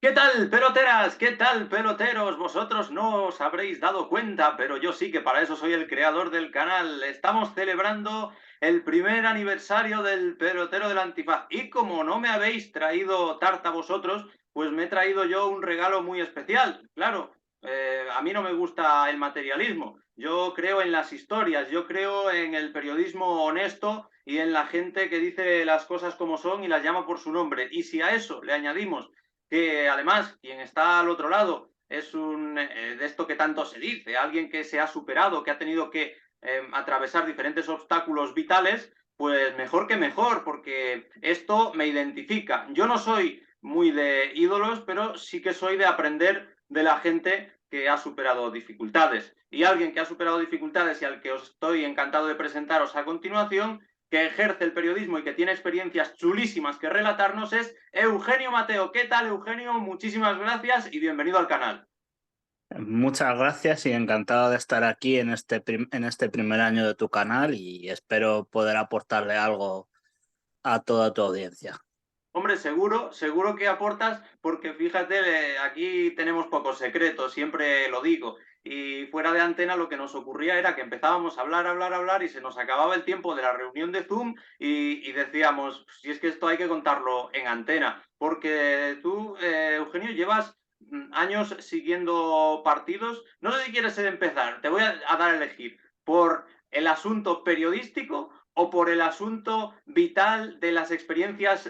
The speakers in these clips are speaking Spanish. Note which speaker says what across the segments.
Speaker 1: ¿Qué tal, peloteras? ¿Qué tal, peloteros? Vosotros no os habréis dado cuenta, pero yo sí que para eso soy el creador del canal. Estamos celebrando el primer aniversario del pelotero del antifaz. Y como no me habéis traído tarta vosotros, pues me he traído yo un regalo muy especial. Claro, a mí no me gusta el materialismo. Yo creo en las historias, yo creo en el periodismo honesto y en la gente que dice las cosas como son y las llama por su nombre. Y si a eso le añadimos que además quien está al otro lado es de esto que tanto se dice, alguien que se ha superado, que ha tenido que atravesar diferentes obstáculos vitales, pues mejor que mejor, porque esto me identifica. Yo no soy muy de ídolos, pero sí que soy de aprender de la gente que ha superado dificultades. Y alguien que ha superado dificultades y al que os estoy encantado de presentaros a continuación que ejerce el periodismo y que tiene experiencias chulísimas que relatarnos es Eugenio Mateo. ¿Qué tal, Eugenio? Muchísimas gracias y bienvenido al canal.
Speaker 2: Muchas gracias y encantado de estar aquí en este primer año de tu canal y espero poder aportarle algo a toda tu audiencia.
Speaker 1: Hombre, seguro que aportas, porque fíjate, aquí tenemos pocos secretos, siempre lo digo. Y fuera de antena lo que nos ocurría era que empezábamos a hablar y se nos acababa el tiempo de la reunión de Zoom y decíamos, si es que esto hay que contarlo en antena, porque tú, Eugenio, llevas años siguiendo partidos. No sé si quieres empezar, te voy a dar a elegir por el asunto periodístico o por el asunto vital de las experiencias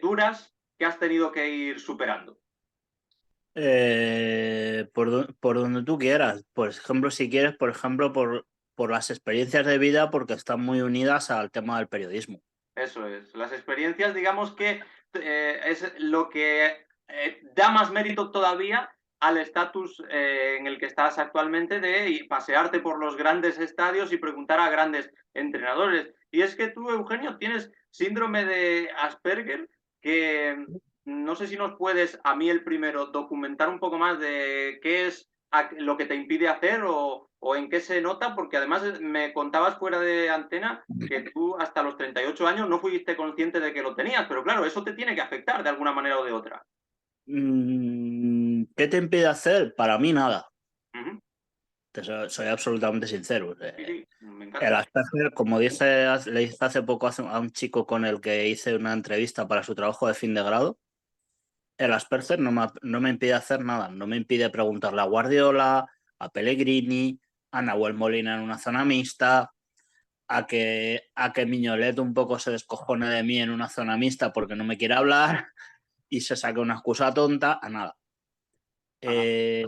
Speaker 1: duras que has tenido que ir superando.
Speaker 2: Por donde tú quieras. Por ejemplo, si quieres, por ejemplo, por las experiencias de vida, porque están muy unidas al tema del periodismo.
Speaker 1: Eso es. Las experiencias, digamos que es lo que da más mérito todavía al estatus en el que estás actualmente de pasearte por los grandes estadios y preguntar a grandes entrenadores. Y es que tú, Eugenio, tienes síndrome de Asperger, que no sé si nos puedes, a mí el primero, documentar un poco más de qué es lo que te impide hacer o en qué se nota, porque además me contabas fuera de antena que tú hasta los 38 años no fuiste consciente de que lo tenías, pero claro, eso te tiene que afectar de alguna manera o de otra.
Speaker 2: ¿Qué te impide hacer? Para mí nada.
Speaker 1: Uh -huh.
Speaker 2: Soy absolutamente sincero.
Speaker 1: Sí, sí, me
Speaker 2: El
Speaker 1: encanta.
Speaker 2: Asperger, como le hice hace poco a un chico con el que hice una entrevista para su trabajo de fin de grado, el Asperger no me impide hacer nada. No me impide preguntarle a Guardiola, a Pellegrini, a Nahuel Molina en una zona mixta, a que Miñolet un poco se descojone de mí en una zona mixta porque no me quiere hablar y se saque una excusa tonta, a nada.
Speaker 1: Ajá.
Speaker 2: Eh,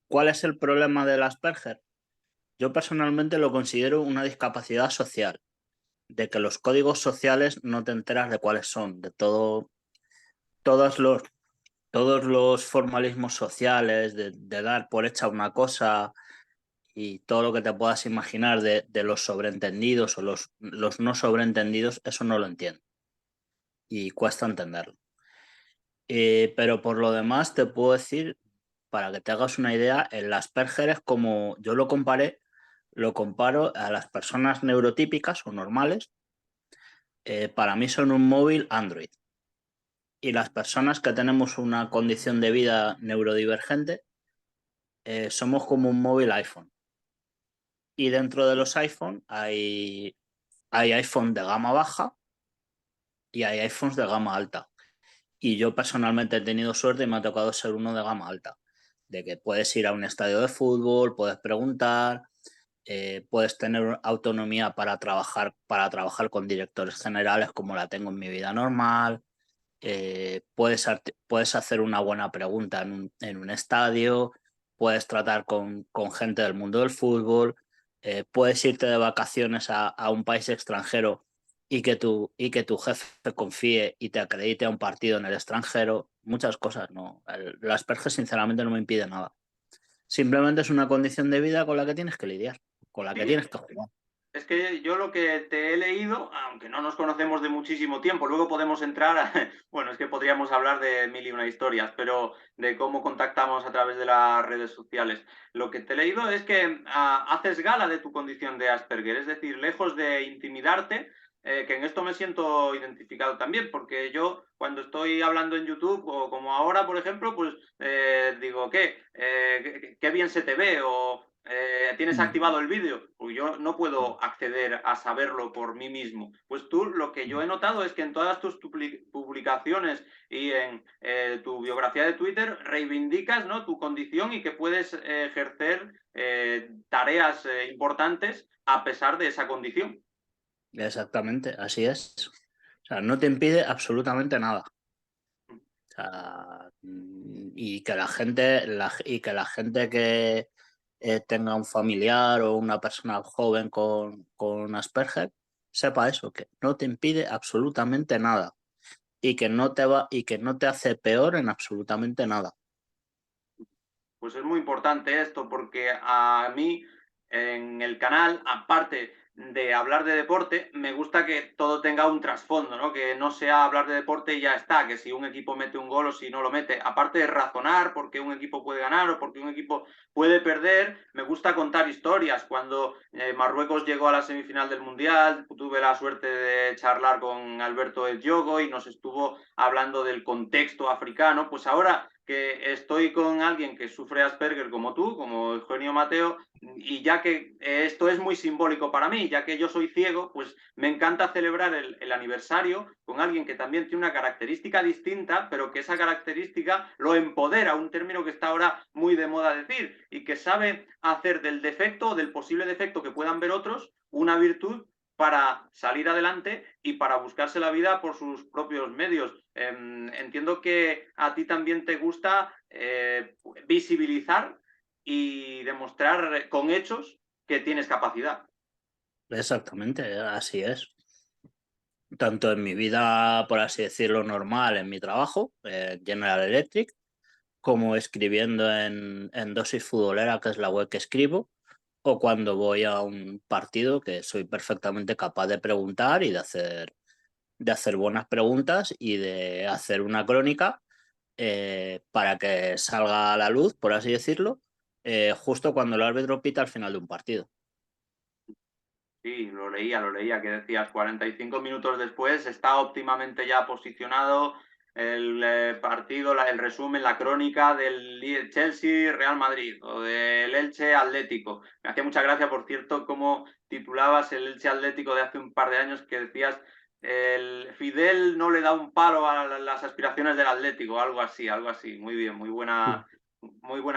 Speaker 2: ¿Cuál es el problema del Asperger? Yo personalmente lo considero una discapacidad social, de que los códigos sociales no te enteras de cuáles son, de todos los, todos los formalismos sociales, de dar por hecha una cosa y todo lo que te puedas imaginar de los sobreentendidos o los no sobreentendidos, eso no lo entiendo y cuesta entenderlo. Pero por lo demás te puedo decir, para que te hagas una idea, el Asperger es como yo lo comparo a las personas neurotípicas o normales. Para mí son un móvil Android. Y las personas que tenemos una condición de vida neurodivergente somos como un móvil iPhone. Y dentro de los iPhone hay iPhone de gama baja y hay iPhones de gama alta. Y yo personalmente he tenido suerte y me ha tocado ser uno de gama alta, de que puedes ir a un estadio de fútbol, puedes preguntar, puedes tener autonomía para trabajar con directores generales como la tengo en mi vida normal. Puedes hacer una buena pregunta en un estadio, puedes tratar con gente del mundo del fútbol, puedes irte de vacaciones a un país extranjero y que tu jefe confíe y te acredite a un partido en el extranjero. Muchas cosas, ¿no? El Asperger sinceramente no me impide nada. Simplemente es una condición de vida con la que tienes que lidiar, con la que
Speaker 1: Sí,
Speaker 2: tienes que jugar.
Speaker 1: es que yo lo que te he leído, aunque no nos conocemos de muchísimo tiempo, luego podemos entrar a, bueno, es que podríamos hablar de mil y una historias, pero de cómo contactamos a través de las redes sociales. Lo que te he leído es que haces gala de tu condición de Asperger, es decir, lejos de intimidarte, que en esto me siento identificado también, porque yo cuando estoy hablando en YouTube, o como ahora, por ejemplo, pues digo, ¿qué bien se te ve? O ¿tienes activado el vídeo? Pues yo no puedo acceder a saberlo por mí mismo. Pues tú, lo que yo he notado es que en todas tus publicaciones y en tu biografía de Twitter reivindicas, ¿no?, tu condición y que puedes ejercer tareas importantes a pesar de esa condición.
Speaker 2: Exactamente, así es. O sea, no te impide absolutamente nada. O sea, y que la gente que tenga un familiar o una persona joven con Asperger sepa eso, que no te impide absolutamente nada y que no te hace peor en absolutamente nada.
Speaker 1: Pues es muy importante esto porque a mí en el canal, aparte de hablar de deporte, me gusta que todo tenga un trasfondo, ¿no? Que no sea hablar de deporte y ya está, que si un equipo mete un gol o si no lo mete. Aparte de razonar por qué un equipo puede ganar o por qué un equipo puede perder, me gusta contar historias. Cuando Marruecos llegó a la semifinal del Mundial, tuve la suerte de charlar con Alberto El Diogo y nos estuvo hablando del contexto africano. Pues ahora que estoy con alguien que sufre Asperger como tú, como Eugenio Mateo, y ya que esto es muy simbólico para mí, ya que yo soy ciego, pues me encanta celebrar el aniversario con alguien que también tiene una característica distinta, pero que esa característica lo empodera, un término que está ahora muy de moda decir, y que sabe hacer del defecto o del posible defecto que puedan ver otros una virtud para salir adelante y para buscarse la vida por sus propios medios. Entiendo que a ti también te gusta visibilizar y demostrar con hechos que tienes capacidad.
Speaker 2: Exactamente, así es. Tanto en mi vida, por así decirlo, normal, en mi trabajo, General Electric, como escribiendo en Dosis Futbolera, que es la web que escribo, o cuando voy a un partido que soy perfectamente capaz de preguntar y de hacer buenas preguntas y de hacer una crónica para que salga a la luz, por así decirlo, justo cuando el árbitro pita al final de un partido.
Speaker 1: Sí, lo leía, que decías 45 minutos después está óptimamente ya posicionado el partido, el resumen, la crónica del Chelsea-Real Madrid o del Elche Atlético. Me hacía mucha gracia, por cierto, cómo titulabas el Elche Atlético de hace un par de años, que decías el Fidel no le da un palo a las aspiraciones del Atlético, algo así, algo así. Muy bien, muy buena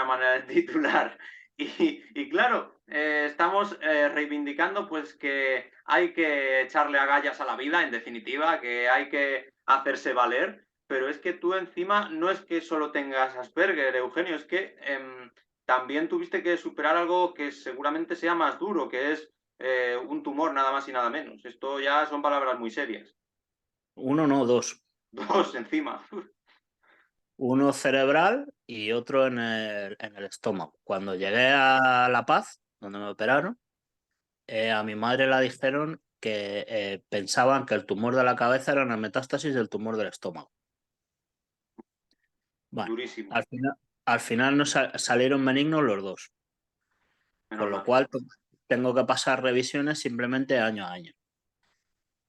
Speaker 1: manera de titular. Y claro, estamos reivindicando pues que hay que echarle agallas a la vida, en definitiva, que hay que hacerse valer, pero es que tú encima no es que solo tengas Asperger, Eugenio, es que también tuviste que superar algo que seguramente sea más duro, que es un tumor nada más y nada menos. Esto ya son palabras muy serias.
Speaker 2: Uno, no, dos.
Speaker 1: Dos encima.
Speaker 2: Uno cerebral y otro en el estómago. Cuando llegué a La Paz, donde me operaron, a mi madre la dijeron que pensaban que el tumor de la cabeza era una metástasis del tumor del estómago. Bueno,
Speaker 1: Durísimo,
Speaker 2: al final no salieron benignos los dos,
Speaker 1: menos
Speaker 2: con lo
Speaker 1: mal.
Speaker 2: cual tengo que pasar revisiones simplemente año a año.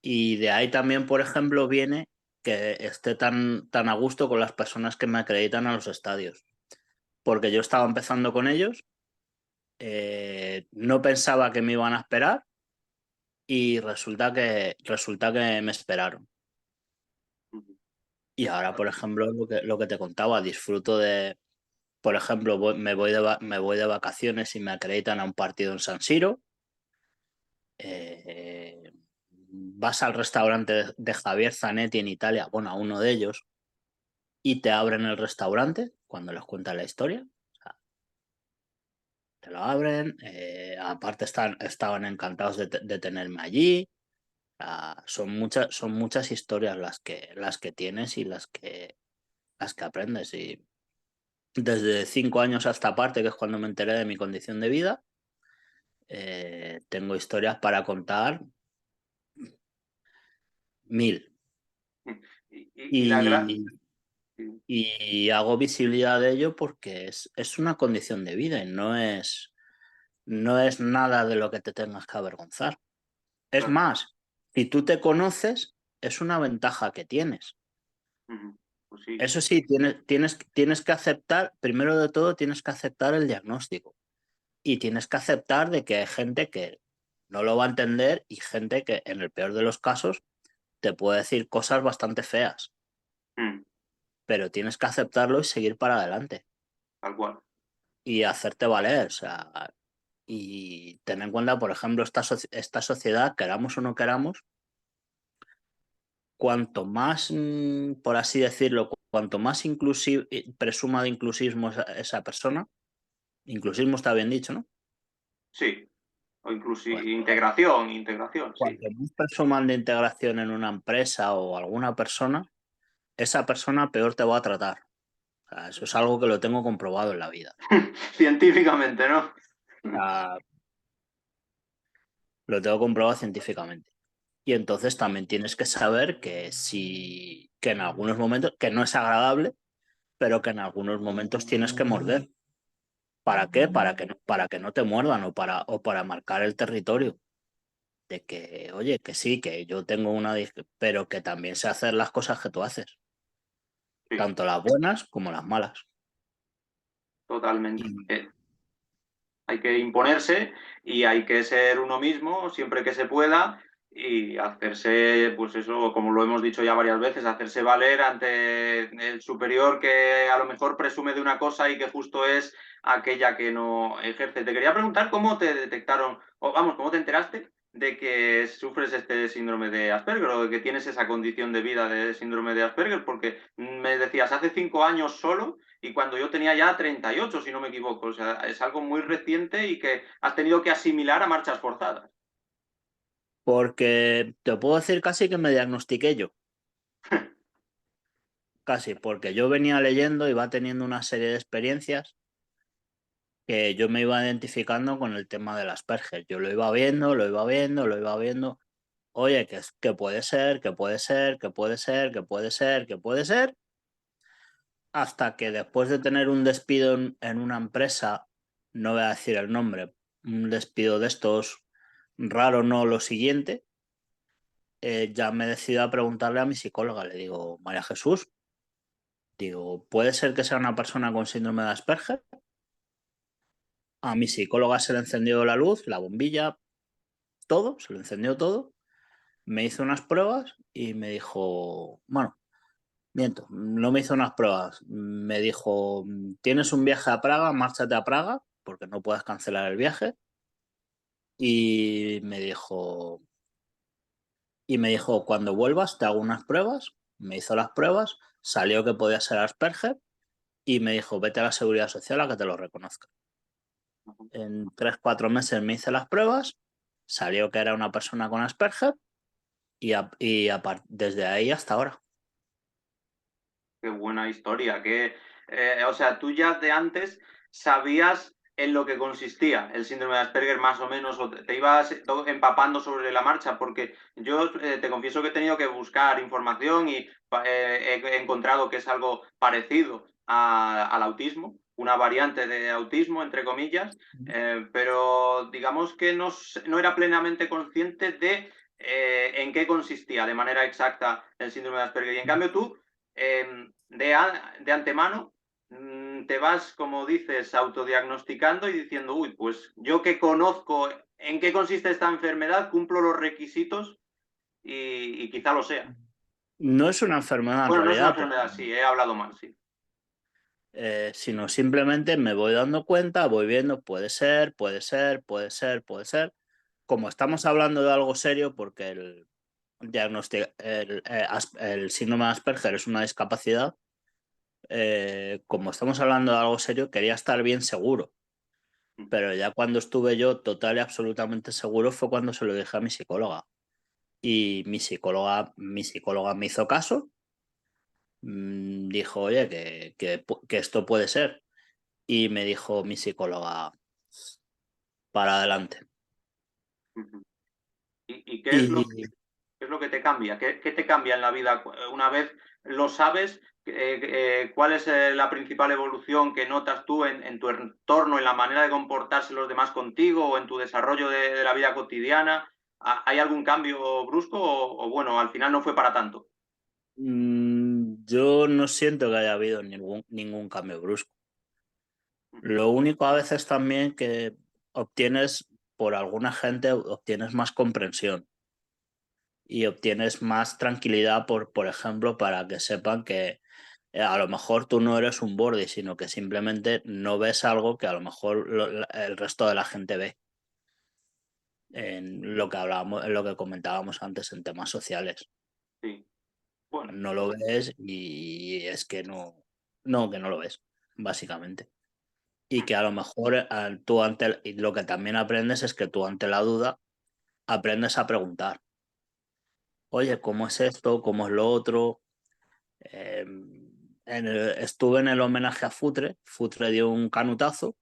Speaker 2: Y de ahí también, por ejemplo, viene que esté tan a gusto con las personas que me acreditan a los estadios. Porque yo estaba empezando con ellos, no pensaba que me iban a esperar y resulta que me esperaron. Y ahora, por ejemplo, lo que te contaba, disfruto de, por ejemplo, me voy de vacaciones y me acreditan a un partido en San Siro. Vas al restaurante de Javier Zanetti en Italia, bueno, a uno de ellos, y te abren el restaurante cuando les cuentas la historia. O sea, te lo abren, aparte estaban encantados de tenerme allí. Son muchas historias las que tienes y las que aprendes. Y desde 5 años a esta parte, que es cuando me enteré de mi condición de vida, tengo historias para contar 1000.
Speaker 1: Y la gran...
Speaker 2: Y, y hago visibilidad de ello porque es una condición de vida y no es nada de lo que te tengas que avergonzar. Es
Speaker 1: Claro.
Speaker 2: más, Si tú te conoces, es una ventaja que tienes.
Speaker 1: Pues sí.
Speaker 2: Eso sí, tienes que aceptar, primero de todo, tienes que aceptar el diagnóstico. Y tienes que aceptar de que hay gente que no lo va a entender y gente que, en el peor de los casos, te puede decir cosas bastante feas.
Speaker 1: Mm,
Speaker 2: Pero tienes que aceptarlo y seguir para adelante.
Speaker 1: tal cual.
Speaker 2: Y hacerte valer. O sea, y ten en cuenta, por ejemplo, esta sociedad, queramos o no queramos, cuanto más, por así decirlo, cuanto más presuma de inclusismo esa persona, inclusismo está bien dicho, ¿no?
Speaker 1: Sí. O incluso
Speaker 2: Pues
Speaker 1: integración, sí.
Speaker 2: cuanto más presuman de integración en una empresa o alguna persona, esa persona peor te va a tratar. O sea, eso es algo que lo tengo comprobado en la vida.
Speaker 1: Científicamente, ¿no?
Speaker 2: O sea, lo tengo comprobado científicamente. Y entonces también tienes que saber que en algunos momentos, que no es agradable, pero que en algunos momentos tienes que morder. ¿Para qué? Para que no te muerdan o para marcar el territorio. De que, oye, que sí, que yo tengo pero que también sé hacer las cosas que tú haces,
Speaker 1: Sí,
Speaker 2: tanto las buenas como las malas.
Speaker 1: totalmente.
Speaker 2: Y
Speaker 1: Hay que imponerse y hay que ser uno mismo siempre que se pueda y hacerse, pues eso, como lo hemos dicho ya varias veces, hacerse valer ante el superior que a lo mejor presume de una cosa y que justo es aquella que no ejerce. Te quería preguntar cómo te detectaron, o vamos, cómo te enteraste de que sufres este síndrome de Asperger o de que tienes esa condición de vida de síndrome de Asperger, porque me decías hace 5 años solo y cuando yo tenía ya 38, si no me equivoco. O sea, es algo muy reciente y que has tenido que asimilar a marchas forzadas.
Speaker 2: porque te puedo decir casi que me diagnostiqué yo, casi, porque yo venía leyendo y va teniendo una serie de experiencias que yo me iba identificando con el tema del Asperger. Yo lo iba viendo, lo iba viendo, lo iba viendo. Oye, que puede ser, que puede ser, que puede ser, que puede ser, que puede ser, hasta que después de tener un despido en una empresa, no voy a decir el nombre, un despido de estos raro, no lo siguiente, ya me decido a preguntarle a mi psicóloga. Le digo, María Jesús, digo, ¿puede ser que sea una persona con síndrome de Asperger? A mi psicóloga se le encendió la luz, la bombilla, todo, se le encendió todo. Me hizo unas pruebas y me dijo, bueno, miento, no me hizo unas pruebas. Me dijo, tienes un viaje a Praga, márchate a Praga, porque no puedes cancelar el viaje. Y me dijo, cuando vuelvas te hago unas pruebas. Me hizo las pruebas, salió que podía ser Asperger y me dijo, vete a la seguridad social a que te lo reconozca. En 3, 4 meses me hice las pruebas, salió que era una persona con Asperger desde ahí hasta ahora.
Speaker 1: Qué buena historia. O sea, tú ya de antes sabías en lo que consistía el síndrome de Asperger más o menos, o te ibas empapando sobre la marcha, porque yo te confieso que he tenido que buscar información y he encontrado que es algo parecido al autismo, una variante de autismo, entre comillas, pero digamos que no era plenamente consciente de en qué consistía de manera exacta el síndrome de Asperger. Y en cambio tú de antemano te vas, como dices, autodiagnosticando y diciendo, uy, pues yo que conozco en qué consiste esta enfermedad, cumplo los requisitos y quizá lo sea.
Speaker 2: No es una enfermedad en
Speaker 1: Bueno, no es una
Speaker 2: realidad,
Speaker 1: enfermedad, sí, he hablado mal, sí.
Speaker 2: sino simplemente me voy dando cuenta, voy viendo, puede ser, puede ser, puede ser, puede ser. Como estamos hablando de algo serio, porque el síndrome de Asperger es una discapacidad, como estamos hablando de algo serio, quería estar bien seguro. Pero ya cuando estuve yo total y absolutamente seguro fue cuando se lo dije a mi psicóloga. Y mi psicóloga me hizo caso, dijo, oye, que esto puede ser. Y me dijo mi psicóloga, para adelante.
Speaker 1: ¿Y qué es lo
Speaker 2: Y
Speaker 1: ¿Qué es lo que te cambia? ¿Qué te cambia en la vida una vez lo sabes? ¿Cuál es la principal evolución que notas tú en tu entorno, en la manera de comportarse los demás contigo o en tu desarrollo de la vida cotidiana? ¿Hay algún cambio brusco o bueno, al final no fue para tanto?
Speaker 2: Yo no siento que haya habido ningún cambio brusco. Lo único a veces también que obtienes, por alguna gente, obtienes más comprensión y obtienes más tranquilidad, por ejemplo, para que sepan que a lo mejor tú no eres un borde, sino que simplemente no ves algo que a lo mejor el resto de la gente ve. En lo que hablábamos, en lo que comentábamos antes en temas sociales.
Speaker 1: Sí, bueno,
Speaker 2: No lo ves y es que que no lo ves, básicamente. Y que a lo mejor tú y lo que también aprendes es que tú ante la duda aprendes a preguntar. Oye, ¿cómo es esto? ¿Cómo es lo otro? Estuve en el homenaje a Futre. Futre dio un canutazo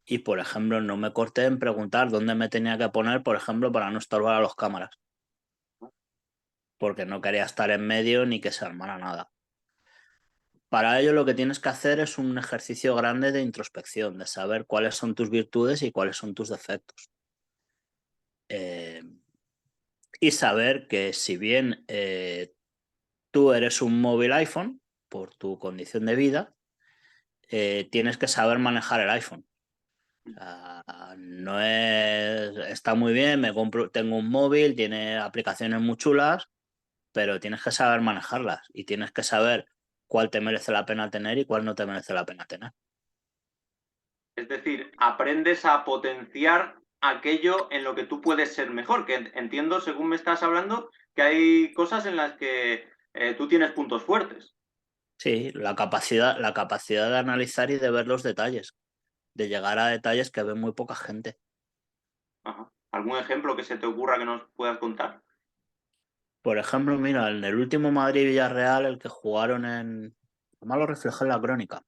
Speaker 2: y, por ejemplo, no me corté en preguntar dónde me tenía que poner, por ejemplo, para no estorbar a los cámaras. Porque no quería estar en medio ni que se armara nada. Para ello lo que tienes que hacer es un ejercicio grande de introspección, de saber cuáles son tus virtudes y cuáles son tus defectos. Eh, y saber que si bien tú eres un móvil iPhone, por tu condición de vida, tienes que saber manejar el iPhone. O sea, no es, está muy bien, tengo un móvil, tiene aplicaciones muy chulas, pero tienes que saber manejarlas y tienes que saber cuál te merece la pena tener y cuál no te merece la pena tener.
Speaker 1: es decir, aprendes a potenciar aquello en lo que tú puedes ser mejor, que entiendo, según me estás hablando, que hay cosas en las que tú tienes puntos fuertes.
Speaker 2: Sí, la capacidad de analizar y de ver los detalles, de llegar a detalles que ve muy poca gente.
Speaker 1: Ajá. ¿Algún ejemplo que se te ocurra que nos puedas contar?
Speaker 2: Por ejemplo, mira, en el último Madrid-Villarreal, el que jugaron además lo reflejó en la crónica,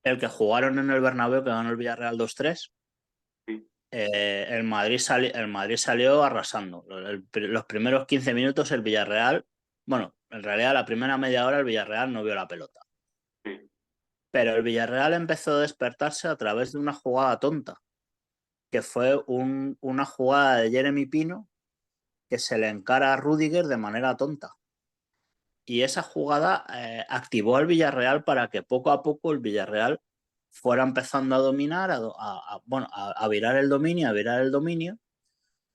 Speaker 2: el que jugaron en el Bernabéu, que ganó el Villarreal 2-3.
Speaker 1: Sí.
Speaker 2: El Madrid salió arrasando. Los primeros 15 minutos el Villarreal, bueno, en realidad la primera media hora el Villarreal no vio la pelota.
Speaker 1: Sí.
Speaker 2: Pero el Villarreal empezó a despertarse a través de una jugada tonta, que fue una jugada de Jeremy Pino que se le encara a Rüdiger de manera tonta. Y esa jugada activó al Villarreal para que poco a poco el Villarreal fuera empezando a dominar, bueno, a virar el dominio, a virar el dominio.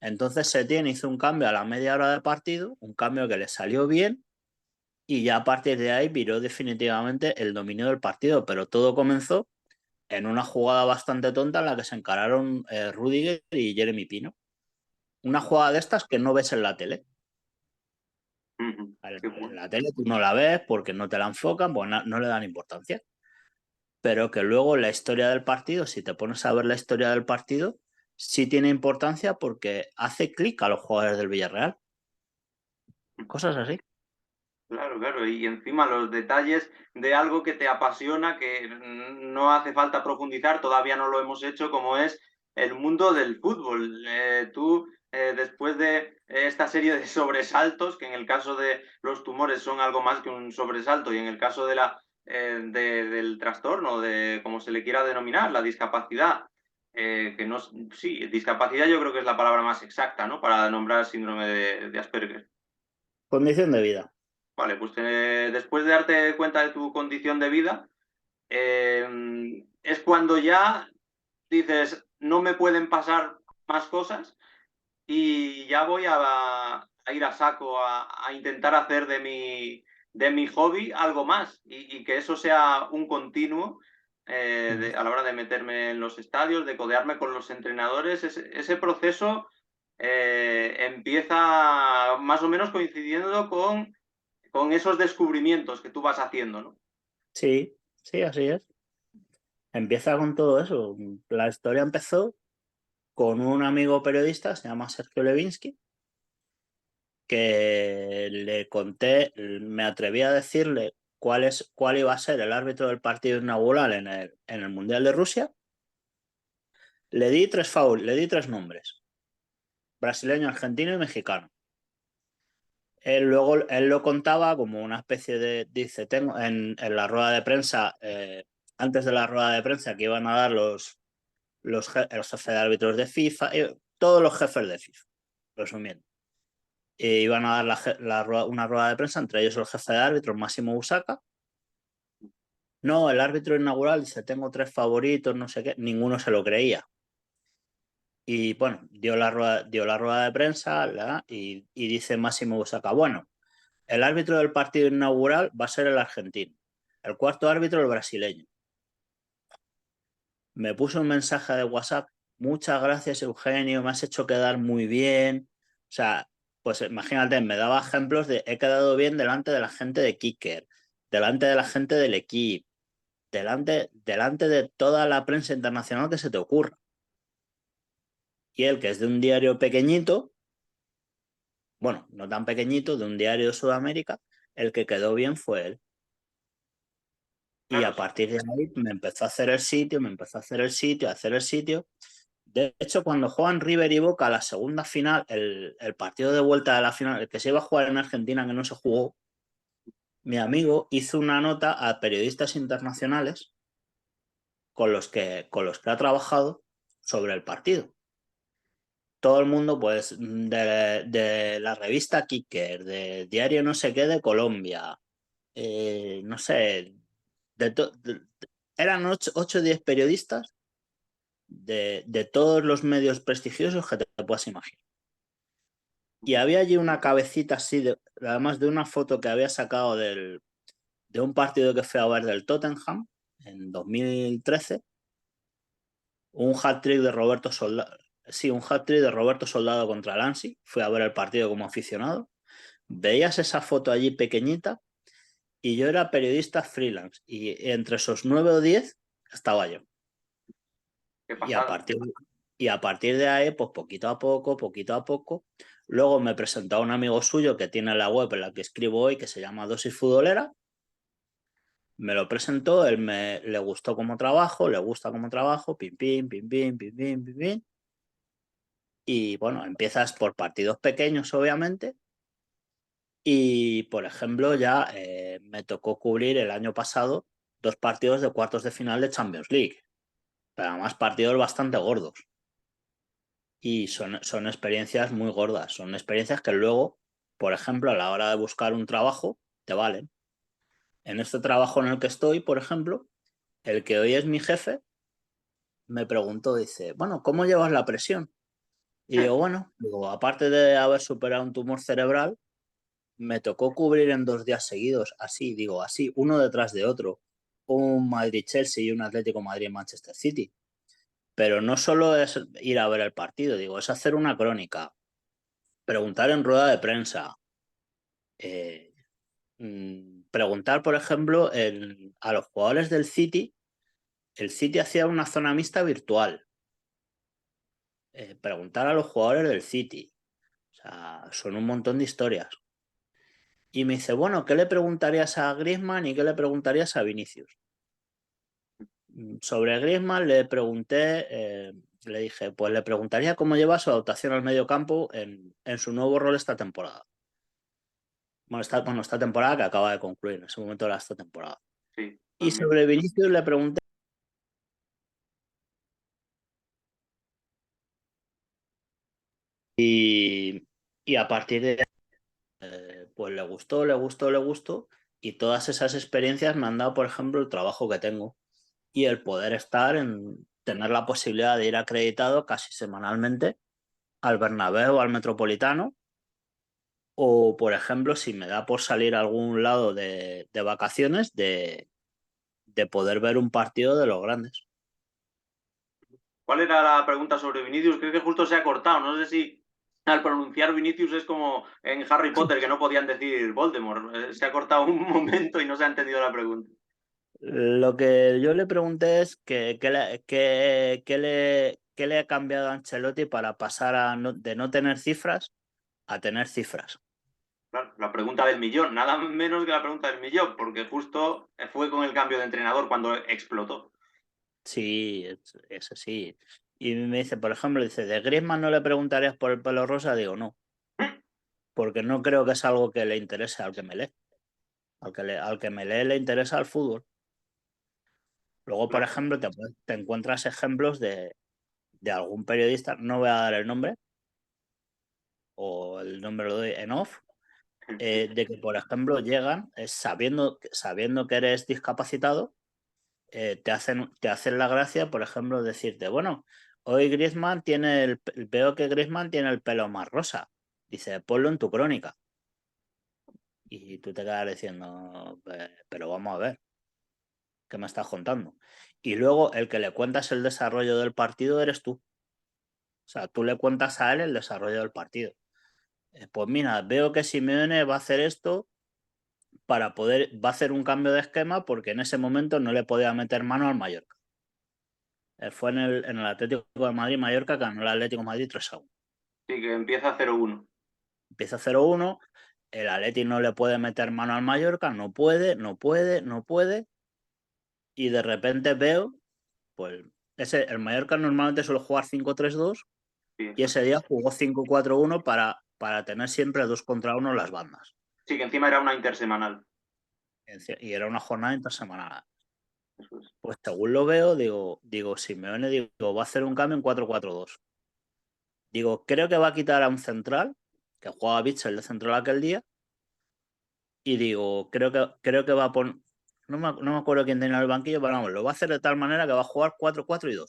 Speaker 2: Entonces Setién hizo un cambio a la media hora del partido, un cambio que le salió bien y ya a partir de ahí viró definitivamente el dominio del partido, pero todo comenzó en una jugada bastante tonta en la que se encararon Rüdiger y Jeremy Pino. Una jugada de estas que no ves en la tele.
Speaker 1: Ujú. Qué
Speaker 2: En
Speaker 1: bueno.
Speaker 2: la tele tú no la ves porque no te la enfocan, pues no le dan importancia. Pero que luego la historia del partido, si te pones a ver la historia del partido, sí tiene importancia porque hace clic a los jugadores del Villarreal. Cosas así.
Speaker 1: Claro, claro. Y encima los detalles de algo que te apasiona, que no hace falta profundizar, todavía no lo hemos hecho, como es el mundo del fútbol. Tú, después de esta serie de sobresaltos, que en el caso de los tumores son algo más que un sobresalto, y en el caso de del trastorno, de como se le quiera denominar, la discapacidad, que no, sí, discapacidad yo creo que es la palabra más exacta, ¿no? Para nombrar síndrome de Asperger.
Speaker 2: Condición de vida.
Speaker 1: Vale, pues después de darte cuenta de tu condición de vida, es cuando ya dices, no me pueden pasar más cosas y ya voy a ir a saco a intentar hacer de mi hobby algo más y que eso sea un continuo a la hora de meterme en los estadios, de codearme con los entrenadores. Ese proceso empieza más o menos coincidiendo con esos descubrimientos que tú vas haciendo, ¿no?
Speaker 2: Sí, sí, así es. Empieza con todo eso. La historia empezó con un amigo periodista, se llama Sergio Levinsky, que le conté, me atreví a decirle cuál iba a ser el árbitro del partido inaugural en el Mundial de Rusia. Le di tres nombres, brasileño, argentino y mexicano. Él lo contaba como una especie dice, tengo en la rueda de prensa, antes de la rueda de prensa que iban a dar el jefe de árbitros de FIFA, todos los jefes de FIFA, resumiendo. Iban a dar una rueda de prensa, entre ellos el jefe de árbitros, Máximo Busaka. No, el árbitro inaugural dice, tengo 3 favoritos, no sé qué, ninguno se lo creía. Y bueno, dio la rueda de prensa y dice Máximo Busaka, bueno, el árbitro del partido inaugural va a ser el argentino, el cuarto árbitro el brasileño. Me puso un mensaje de WhatsApp, muchas gracias Eugenio, me has hecho quedar muy bien. O sea, pues imagínate, me daba ejemplos de he quedado bien delante de la gente de Kicker, delante de la gente del equipo, delante de toda la prensa internacional que se te ocurra. Y él, que es de un diario pequeñito, bueno, no tan pequeñito, de un diario de Sudamérica, el que quedó bien fue él. Y a partir de ahí me empezó a hacer el sitio, a hacer el sitio. De hecho, cuando juegan River y Boca la segunda final, el partido de vuelta de la final, el que se iba a jugar en Argentina, que no se jugó, mi amigo hizo una nota a periodistas internacionales con los que ha trabajado sobre el partido. Todo el mundo, pues, de la revista Kicker, de diario no sé qué de Colombia, no sé, eran 8 o 10 periodistas de todos los medios prestigiosos que te puedas imaginar. Y había allí una cabecita así, además de una foto que había sacado de un partido que fui a ver del Tottenham en 2013, un hat-trick de Roberto Soldado. Sí, un hat-trick de Roberto Soldado contra Lancy. Fui a ver el partido como aficionado. Veías esa foto allí pequeñita y yo era periodista freelance y entre esos 9 o 10 estaba yo.
Speaker 1: Qué
Speaker 2: Y a
Speaker 1: pasada.
Speaker 2: partir de ahí, pues poquito a poco, luego me presentó a un amigo suyo que tiene la web en la que escribo hoy, que se llama Dosis Futbolera. Me lo presentó, le gustó como trabajo, le gusta como trabajo, pim, pim, pim, pim, pim, pim, pim, pim. Y bueno, empiezas por partidos pequeños, obviamente. Y, por ejemplo, ya me tocó cubrir el año pasado 2 partidos de cuartos de final de Champions League. Pero además partidos bastante gordos. Y son experiencias muy gordas. Son experiencias que luego, por ejemplo, a la hora de buscar un trabajo, te valen. En este trabajo en el que estoy, por ejemplo, el que hoy es mi jefe, me preguntó, dice, bueno, ¿cómo llevas la presión? Y digo, bueno, aparte de haber superado un tumor cerebral, me tocó cubrir en 2 días seguidos, así, uno detrás de otro, un Madrid-Chelsea y un Atlético Madrid-Manchester City. Pero no solo es ir a ver el partido, es hacer una crónica, preguntar en rueda de prensa, preguntar, por ejemplo, a los jugadores del City. El City hacía una zona mixta virtual. Preguntar a los jugadores del City. O sea, son un montón de historias. Y me dice, bueno, ¿qué le preguntarías a Griezmann y qué le preguntarías a Vinicius? Sobre Griezmann le pregunté, le dije, pues le preguntaría cómo lleva su adaptación al medio campo en su nuevo rol esta temporada. Bueno, esta temporada que acaba de concluir, en ese momento era esta temporada.
Speaker 1: Sí,
Speaker 2: Y sobre Vinicius le pregunté. Y a partir de pues le gustó. Y todas esas experiencias me han dado, por ejemplo, el trabajo que tengo y el poder tener la posibilidad de ir acreditado casi semanalmente al Bernabéu o al Metropolitano. O, por ejemplo, si me da por salir a algún lado de vacaciones, de poder ver un partido de los grandes.
Speaker 1: ¿Cuál era la pregunta sobre Vinicius? Creo que justo se ha cortado. No sé si al pronunciar Vinicius es como en Harry Potter que no podían decir Voldemort. Se ha cortado un momento y no se ha entendido la pregunta.
Speaker 2: Lo que yo le pregunté es qué le ha cambiado a Ancelotti para pasar de no tener cifras a tener cifras.
Speaker 1: Claro, la pregunta del millón, nada menos que la pregunta del millón, porque justo fue con el cambio de entrenador cuando explotó.
Speaker 2: Sí, es así. Y me dice, por ejemplo, dice, ¿de Griezmann no le preguntarías por el pelo rosa? Digo, no, porque no creo que es algo que le interese al que me lee. Al que me lee le interesa el fútbol. Luego, por
Speaker 1: Claro.
Speaker 2: ejemplo, te encuentras ejemplos de algún periodista, no voy a dar el nombre, o el nombre lo doy en off, de que, por ejemplo, llegan sabiendo que eres discapacitado, te hacen la gracia, por ejemplo, decirte, bueno, hoy Griezmann veo que Griezmann tiene el pelo más rosa. Dice, ponlo en tu crónica. Y tú te quedas diciendo, pero vamos a ver, ¿qué me estás contando? Y luego el que le cuentas el desarrollo del partido eres tú. O sea, tú le cuentas a él el desarrollo del partido. Pues mira, veo que Simeone va a hacer esto va a hacer un cambio de esquema porque en ese momento no le podía meter mano al Mallorca. Fue en el Atlético de Madrid-Mallorca que ganó el Atlético de Madrid 3-1.
Speaker 1: Sí, que empieza 0-1.
Speaker 2: Empieza 0-1, el Atlético no le puede meter mano al Mallorca, no puede, y de repente veo, pues el Mallorca normalmente suele jugar 5-3-2
Speaker 1: Sí,
Speaker 2: y ese día jugó 5-4-1 para tener siempre 2 contra 1 las bandas.
Speaker 1: sí, que encima era una intersemanal.
Speaker 2: Y era una jornada intersemanal.
Speaker 1: Eso es.
Speaker 2: Pues según lo veo, digo, Simeone, va a hacer un cambio en 4-4-2. Digo, creo que va a quitar a un central, que jugaba Bitzel de central aquel día, y digo, creo que va a poner, no me acuerdo quién tenía el banquillo, pero vamos, lo va a hacer de tal manera que va a jugar 4-4-2.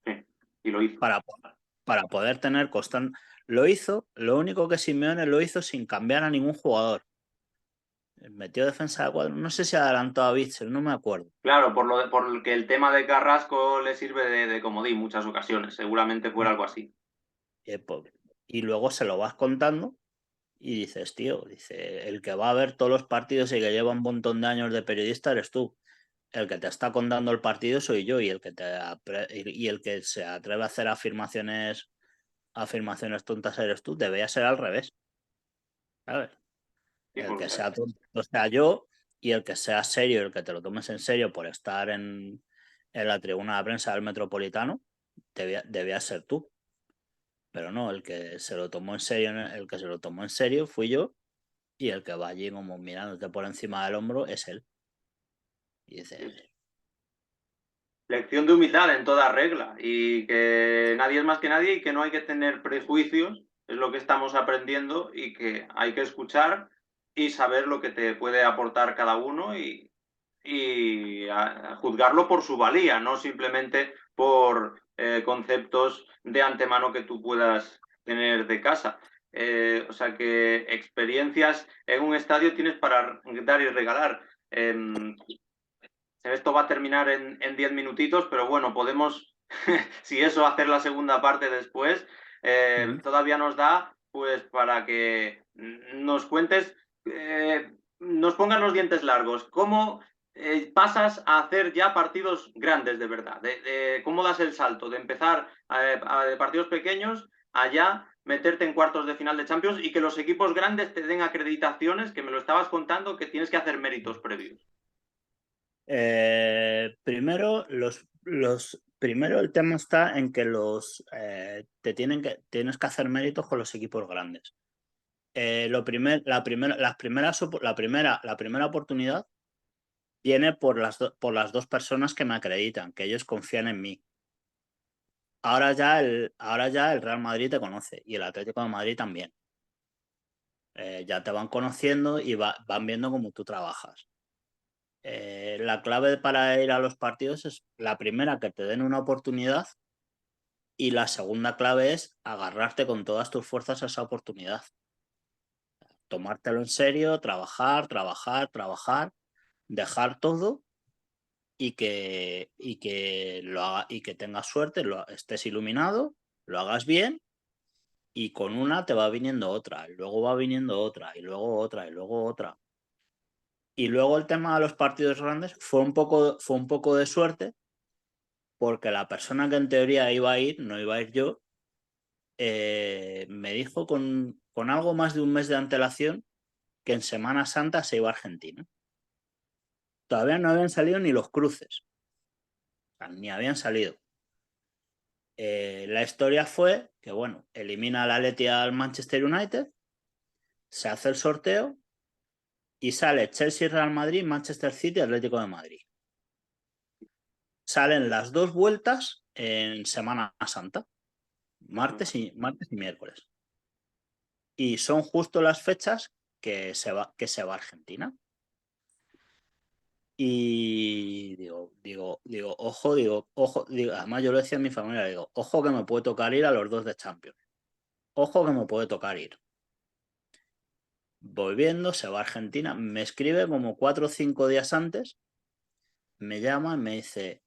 Speaker 1: Sí, y lo hizo.
Speaker 2: Para poder tener constante. Lo hizo, lo único que Simeone lo hizo sin cambiar a ningún jugador. Metió defensa de cuadro, no sé si adelantó a Bitzel, no me acuerdo.
Speaker 1: Claro, por que el tema de Carrasco le sirve de comodín muchas ocasiones. Seguramente fuera algo así.
Speaker 2: Y luego se lo vas contando y dices, tío, el que va a ver todos los partidos y que lleva un montón de años de periodista eres tú. El que te está contando el partido soy yo y el que se atreve a hacer afirmaciones tontas eres tú. Debería ser al revés, ¿sabes?
Speaker 1: Sí,
Speaker 2: El que
Speaker 1: porque
Speaker 2: sea tonto sea yo y el que sea serio, el que te lo tomes en serio por estar en la tribuna de prensa del Metropolitano, debía ser tú. Pero no, el que se lo tomó en serio fui yo y el que va allí como mirándote por encima del hombro es él. Y dices,
Speaker 1: lección de humildad en toda regla y que nadie es más que nadie y que no hay que tener prejuicios, es lo que estamos aprendiendo y que hay que escuchar y saber lo que te puede aportar cada uno y a juzgarlo por su valía, no simplemente por conceptos de antemano que tú puedas tener de casa. O sea que experiencias en un estadio tienes para dar y regalar. Esto va a terminar en 10 minutitos, pero bueno, podemos, si eso, hacer la segunda parte después. Todavía nos da pues para que nos cuentes, nos pongas los dientes largos. ¿Cómo pasas a hacer ya partidos grandes de verdad? ¿Cómo das el salto de empezar de partidos pequeños a ya meterte en cuartos de final de Champions y que los equipos grandes te den acreditaciones, que me lo estabas contando, que tienes que hacer méritos previos?
Speaker 2: Primero el tema está en que tienes que hacer méritos con los equipos grandes. La primera oportunidad viene por las dos personas que me acreditan, que ellos confían en mí. Ahora ya el Real Madrid te conoce y el Atlético de Madrid también. Ya te van conociendo y van viendo cómo tú trabajas. La clave para ir a los partidos es la primera, que te den una oportunidad, y la segunda clave es agarrarte con todas tus fuerzas a esa oportunidad. Tomártelo en serio, trabajar, dejar todo y que tengas suerte, estés iluminado, lo hagas bien y con una te va viniendo otra, y luego va viniendo otra, y luego otra, y luego otra. Y luego el tema de los partidos grandes fue un poco de suerte, porque la persona que en teoría iba a ir, no iba a ir yo, me dijo con algo más de un mes de antelación que en Semana Santa se iba a Argentina. Todavía no habían salido ni los cruces, o sea, ni habían salido. La historia fue que, bueno, elimina al Atleti al Manchester United, se hace el sorteo y sale Chelsea, Real Madrid, Manchester City, Atlético de Madrid. Salen las dos vueltas en Semana Santa, martes y miércoles. Y son justo las fechas que se va a Argentina. Y ojo, además yo lo decía a mi familia, digo, ojo que me puede tocar ir a los 2 de Champions. Ojo que me puede tocar ir. Volviendo, se va a Argentina, me escribe como 4 o 5 días antes, me llama y me dice,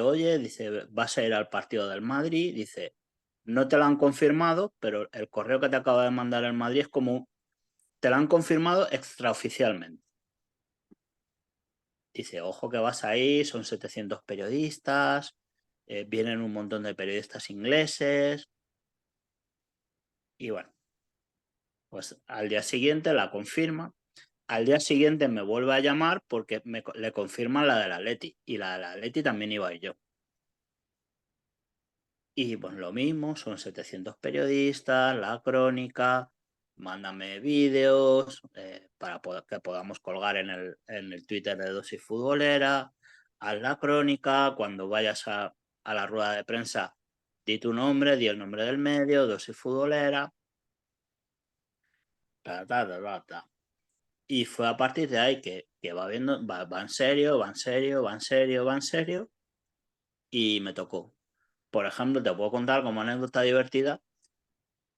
Speaker 2: oye, vas a ir al partido del Madrid, dice, no te lo han confirmado, pero el correo que te acaba de mandar el Madrid es como, te lo han confirmado extraoficialmente. Dice, ojo que vas ahí, son 700 periodistas, vienen un montón de periodistas ingleses. Y bueno, pues al día siguiente la confirma. Al día siguiente me vuelve a llamar porque le confirman la del Atleti. Y la del Atleti también iba a ir yo. Y pues lo mismo, son 700 periodistas, la crónica, mándame vídeos para que podamos colgar en el Twitter de Dosis Futbolera, haz la crónica, cuando vayas a la rueda de prensa, di tu nombre, di el nombre del medio, Dosis Futbolera, Y fue a partir de ahí que va viendo, va en serio, va en serio, va en serio, va en serio, y me tocó. Por ejemplo, te puedo contar como anécdota divertida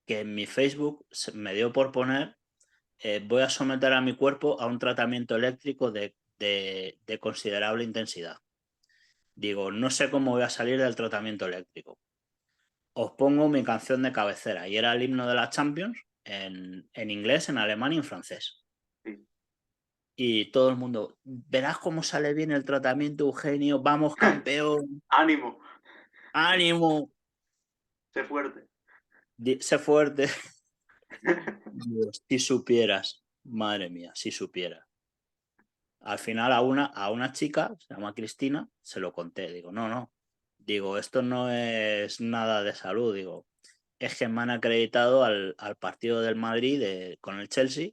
Speaker 2: que en mi Facebook me dio por poner voy a someter a mi cuerpo a un tratamiento eléctrico de considerable intensidad. Digo, no sé cómo voy a salir del tratamiento eléctrico. Os pongo mi canción de cabecera y era el himno de la Champions en inglés, en alemán y en francés.
Speaker 1: Sí.
Speaker 2: Y todo el mundo, verás cómo sale bien el tratamiento, Eugenio, vamos campeón,
Speaker 1: Ánimo,
Speaker 2: ánimo,
Speaker 1: sé fuerte.
Speaker 2: sé fuerte. Dios, si supieras, madre mía, si supieras. Al final a una chica, se llama Cristina, se lo conté. Digo, no. Digo, esto no es nada de salud. Digo, es que me han acreditado al partido del Madrid con el Chelsea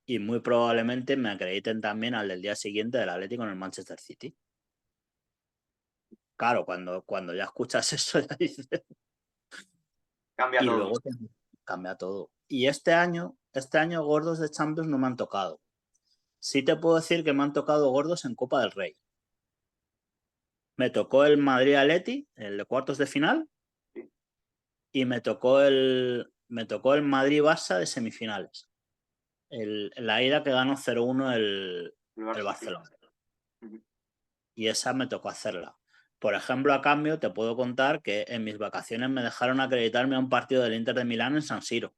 Speaker 2: y muy probablemente me acrediten también al del día siguiente del Atlético con el Manchester City. Claro, cuando ya escuchas eso, ya dices...
Speaker 1: Cambia
Speaker 2: Y
Speaker 1: todo.
Speaker 2: luego cambia todo. Y este año gordos de Champions no me han tocado. Sí te puedo decir que me han tocado gordos en Copa del Rey. Me tocó el Madrid-Atleti, el de cuartos de final,
Speaker 1: Sí.
Speaker 2: y me tocó el Madrid-Barça de semifinales. La ida que ganó 0-1
Speaker 1: El
Speaker 2: el
Speaker 1: Barça, sí.
Speaker 2: Barcelona. Y esa me tocó hacerla. Por ejemplo, a cambio, te puedo contar que en mis vacaciones me dejaron acreditarme a un partido del Inter de Milán en San Siro.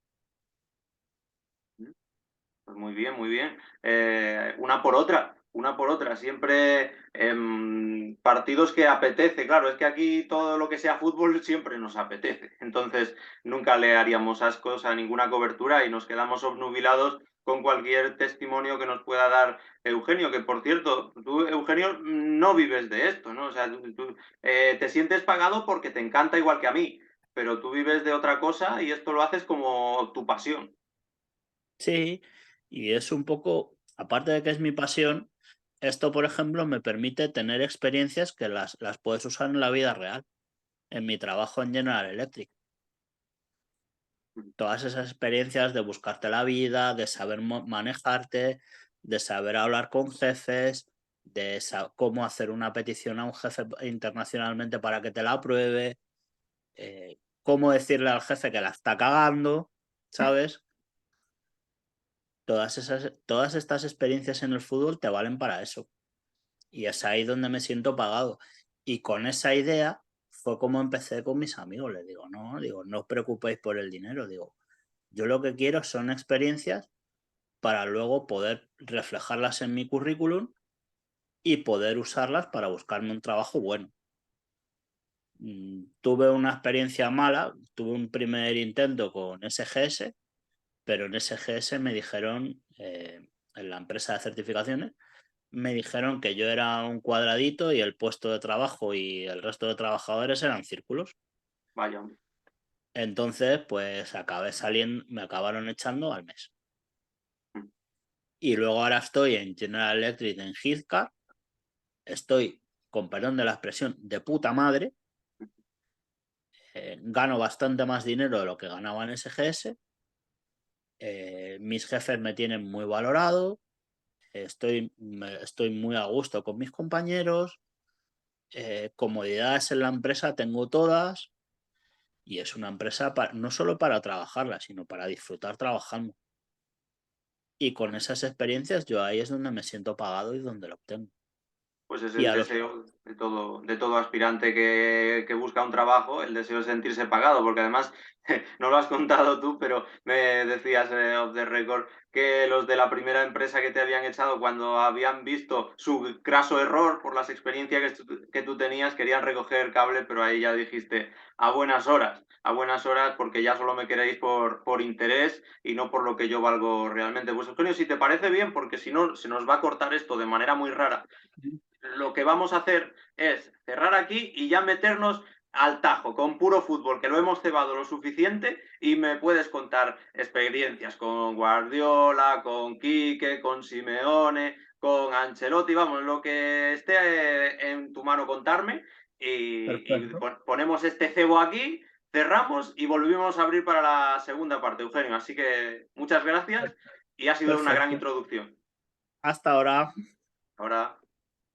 Speaker 1: Pues muy bien, muy bien. Una por otra. Siempre partidos que apetece. Claro, es que aquí todo lo que sea fútbol siempre nos apetece. Entonces, nunca le haríamos ascos a ninguna cobertura y nos quedamos obnubilados con cualquier testimonio que nos pueda dar Eugenio, que por cierto, tú, Eugenio, no vives de esto, ¿no? O sea, tú, te sientes pagado porque te encanta igual que a mí, pero tú vives de otra cosa y esto lo haces como tu pasión.
Speaker 2: Sí, y es un poco, aparte de que es mi pasión, esto, por ejemplo, me permite tener experiencias que las puedes usar en la vida real, en mi trabajo en General Electric. Todas esas experiencias de buscarte la vida, de saber manejarte, de saber hablar con jefes, de cómo hacer una petición a un jefe internacionalmente para que te la apruebe, cómo decirle al jefe que la está cagando, ¿sabes? Todas estas experiencias en el fútbol te valen para eso. Y es ahí donde me siento pagado. Y con esa idea fue como empecé con mis amigos. Les digo, no os preocupéis por el dinero. Digo, yo lo que quiero son experiencias para luego poder reflejarlas en mi currículum y poder usarlas para buscarme un trabajo bueno. Tuve una experiencia mala, tuve un primer intento con SGS, pero en SGS me dijeron, en la empresa de certificaciones, me dijeron que yo era un cuadradito y el puesto de trabajo y el resto de trabajadores eran círculos.
Speaker 1: Vaya, hombre.
Speaker 2: Entonces, pues acabé saliendo, me acabaron echando al mes. Y luego ahora estoy en General Electric en Heathcar, estoy, con perdón de la expresión, de puta madre, gano bastante más dinero de lo que ganaba en SGS. Mis jefes me tienen muy valorado. Estoy muy a gusto con mis compañeros. Comodidades en la empresa tengo todas. Y es una empresa no solo para trabajarla, sino para disfrutar trabajando. Y con esas experiencias yo ahí es donde me siento pagado y donde lo obtengo.
Speaker 1: Pues es
Speaker 2: Y
Speaker 1: el
Speaker 2: a los
Speaker 1: deseo de todo aspirante que busca un trabajo, el deseo de sentirse pagado, porque además, no lo has contado tú, pero me decías off the record que los de la primera empresa que te habían echado, cuando habían visto su craso error por las experiencias que tú tenías, querían recoger cable, pero ahí ya dijiste a buenas horas, porque ya solo me queréis por interés y no por lo que yo valgo realmente. Pues Eugenio, si te parece bien, porque si no, se nos va a cortar esto de manera muy rara, lo que vamos a hacer es cerrar aquí y ya meternos al tajo, con puro fútbol, que lo hemos cebado lo suficiente y me puedes contar experiencias con Guardiola, con Quique, con Simeone, con Ancelotti, vamos, lo que esté en tu mano contarme y
Speaker 2: Perfecto.
Speaker 1: ponemos este cebo aquí, cerramos y volvemos a abrir para la segunda parte, Eugenio. Así que muchas gracias y ha sido una gran
Speaker 2: Perfecto.
Speaker 1: introducción.
Speaker 2: Hasta ahora.
Speaker 1: Ahora...